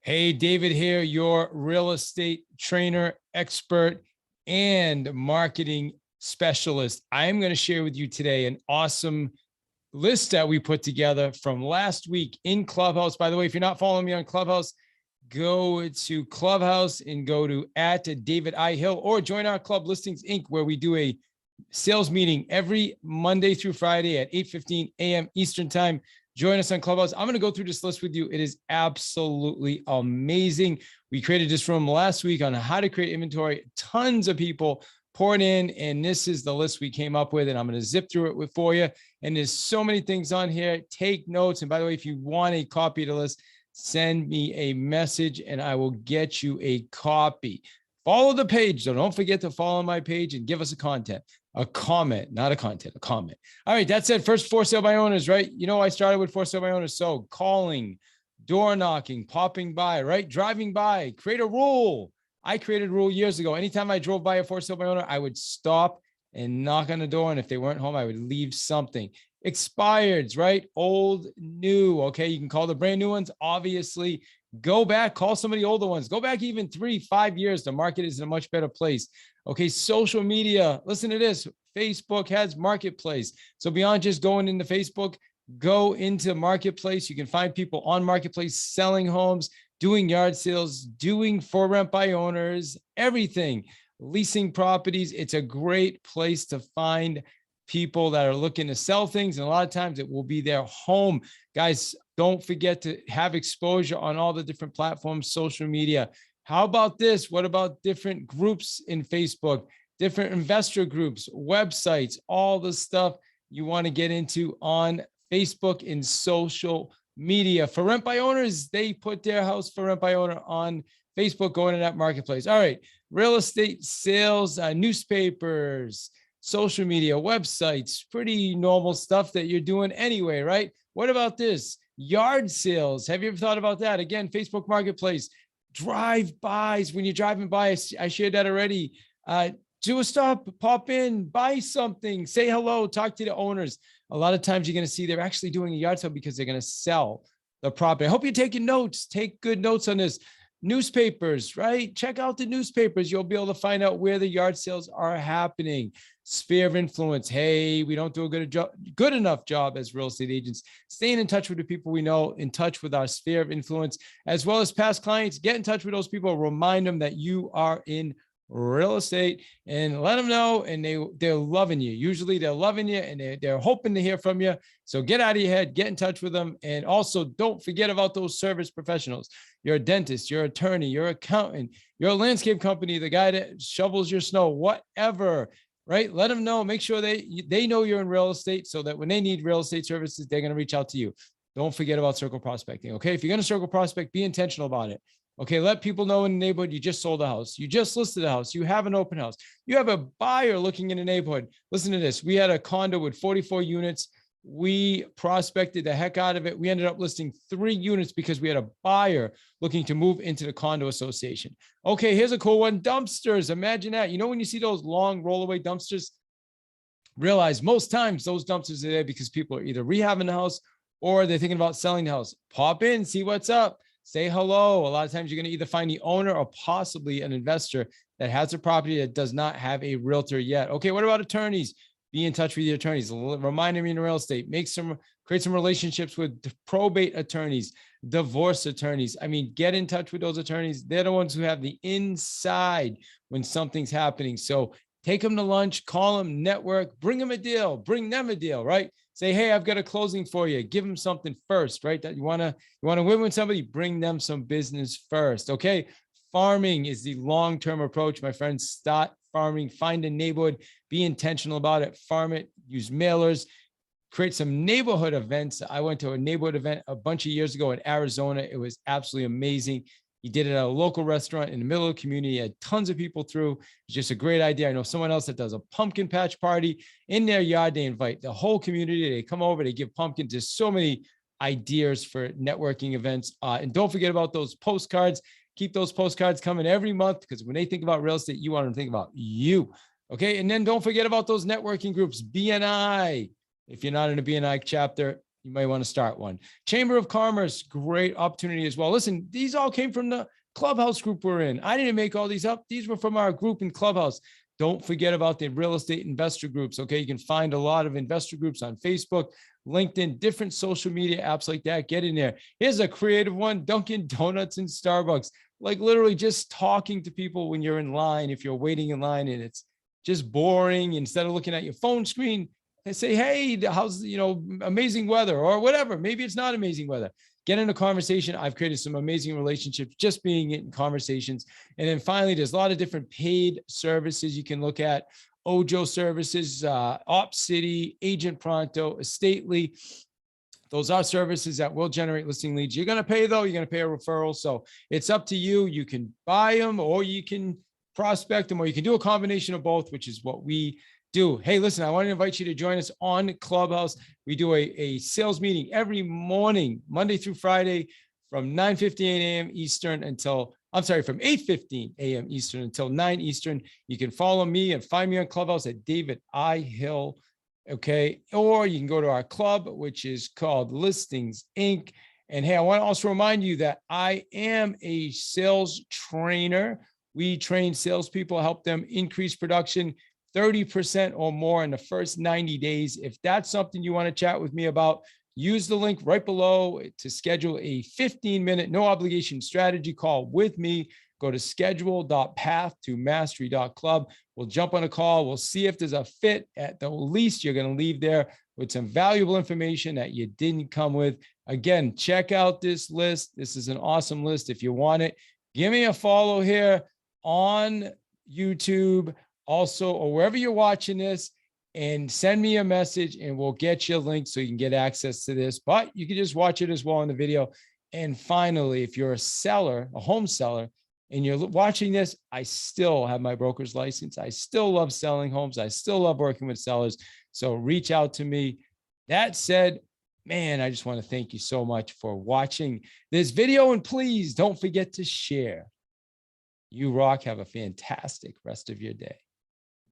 Hey, David here, your real estate trainer, expert, and marketing specialist. I am going to share with you today an awesome list that we put together from last week in Clubhouse. By the way, if you're not following me on Clubhouse, go to Clubhouse and go to @DavidIHill or join our Club Listings Inc., where we do a sales meeting every Monday through Friday at 8:15 a.m. Eastern time. Join us on Clubhouse. I'm going to go through this list with you. It is absolutely amazing. We created this room last week on how to create inventory. Tons of people poured in, and this is the list we came up with, and I'm going to zip through it for you. And there's so many things on here. Take notes. And by the way, if you want a copy of the list, send me a message and I will get you a copy. Follow the page, though. Don't forget to follow my page and give us a comment, not a content, a comment. All right, that said, first for sale by owners, right? You know, I started with for sale by owners. So calling, door knocking, popping by, right? Driving by, create a rule. I created a rule years ago. Anytime I drove by a for sale by owner, I would stop and knock on the door. And if they weren't home, I would leave something. Expireds, right? Old, new. Okay, you can call the brand new ones. Obviously, go back, call some of the older ones. Go back even 3-5 years. The market is in a much better place. Okay, social media. Listen to this. Facebook has Marketplace. So beyond just going into Facebook, go into Marketplace. You can find people on Marketplace selling homes, doing yard sales, doing for rent by owners, everything, leasing properties. It's a great place to find people that are looking to sell things. And a lot of times it will be their home. Guys, don't forget to have exposure on all the different platforms, social media. How about this? What about different groups in Facebook, different investor groups, websites, all the stuff you want to get into on Facebook and social media? For rent by owners, they put their house for rent by owner on Facebook, going to that marketplace. All right, real estate sales, newspapers, social media, websites, pretty normal stuff that you're doing anyway, right? What about this? Yard sales. Have you ever thought about that? Again, Facebook Marketplace, drive-bys. When you're driving by, I shared that already. Do a stop, pop in, buy something, say hello, talk to the owners. A lot of times you're going to see they're actually doing a yard sale because they're going to sell the property. I hope you're taking notes. Take good notes on this. Newspapers, right? Check out the newspapers. You'll be able to find out where the yard sales are happening. Sphere of influence. Hey, we don't do a good enough job as real estate agents staying in touch with the people we know, in touch with our sphere of influence, as well as past clients. Get in touch with those people. Remind them that you are in real estate and let them know. And they're loving you. Usually they're loving you and they're hoping to hear from you. So get out of your head, get in touch with them. And also don't forget about those service professionals. You're a dentist, you're an attorney, you're an accountant, you're a landscape company, the guy that shovels your snow, whatever, right? Let them know, make sure they know you're in real estate so that when they need real estate services, they're going to reach out to you. Don't forget about circle prospecting. Okay. If you're going to circle prospect, be intentional about it. Okay, let people know in the neighborhood you just sold a house. You just listed a house. You have an open house. You have a buyer looking in the neighborhood. Listen to this. We had a condo with 44 units. We prospected the heck out of it. We ended up listing 3 units because we had a buyer looking to move into the condo association. Okay, here's a cool one. Dumpsters. Imagine that. You know, when you see those long rollaway dumpsters, realize most times those dumpsters are there because people are either rehabbing the house or they're thinking about selling the house. Pop in, see what's up. Say hello. A lot of times you're going to either find the owner or possibly an investor that has a property that does not have a realtor yet. Okay, what about attorneys? Be in touch with your attorneys. Remind them in real estate. Create some relationships with probate attorneys, divorce attorneys. I mean, get in touch with those attorneys. They're the ones who have the inside when something's happening. So take them to lunch, call them, network, bring them a deal, right? Say, hey, I've got a closing for you. Give them something first, right? That you want to win with somebody, bring them some business first. Okay. Farming is the long-term approach, my friends. Start farming, find a neighborhood, be intentional about it, farm it, use mailers, create some neighborhood events. I went to a neighborhood event a bunch of years ago in Arizona. It was absolutely amazing. He did it at a local restaurant in the middle of the community. He had tons of people through. It's just a great idea. I know someone else that does a pumpkin patch party in their yard. They invite the whole community. They come over, they give pumpkins. There's so many ideas for networking events. And don't forget about those postcards. Keep those postcards coming every month because when they think about real estate, you want them to think about you. Okay. And then don't forget about those networking groups, BNI. If you're not in a BNI chapter, you might want to start one. Chamber of Commerce, great opportunity as well. Listen, these all came from the Clubhouse group we're in. I didn't make all these up. These were from our group in Clubhouse. Don't forget about the real estate investor groups. Okay. You can find a lot of investor groups on Facebook, LinkedIn, different social media apps like that. Get in there. Here's a creative one: Dunkin' Donuts and Starbucks. Like literally just talking to people when you're in line, if you're waiting in line and it's just boring, instead of looking at your phone screen and say, hey, how's, amazing weather or whatever. Maybe it's not amazing weather. Get in a conversation. I've created some amazing relationships just being in conversations. And then finally, there's a lot of different paid services you can look at. Ojo services, Op City, Agent Pronto, Estately. Those are services that will generate listing leads. You're going to pay though. You're going to pay a referral. So it's up to you. You can buy them or you can prospect them, or you can do a combination of both, which is what we do. Hey, listen, I want to invite you to join us on Clubhouse. We do a sales meeting every morning, Monday through Friday, from 9:15 a.m. Eastern until, from 8:15 a.m. Eastern until 9 Eastern. You can follow me and find me on Clubhouse at David I. Hill. Okay. Or you can go to our club, which is called Listings Inc. And hey, I want to also remind you that I am a sales trainer. We train salespeople, help them increase production 30% or more in the first 90 days. If that's something you want to chat with me about, use the link right below to schedule a 15-minute, no obligation strategy call with me. Go to schedule.pathtomastery.club. We'll jump on a call. We'll see if there's a fit. At the least, you're going to leave there with some valuable information that you didn't come with. Again, check out this list. This is an awesome list. If you want it, give me a follow here on YouTube also, or wherever you're watching this, and send me a message and we'll get you a link so you can get access to this, but you can just watch it as well in the video. And finally, if you're a seller, a home seller, and you're watching this, I still have my broker's license. I still love selling homes. I still love working with sellers. So reach out to me. That said, man, I just want to thank you so much for watching this video. And please don't forget to share. You rock. Have a fantastic rest of your day.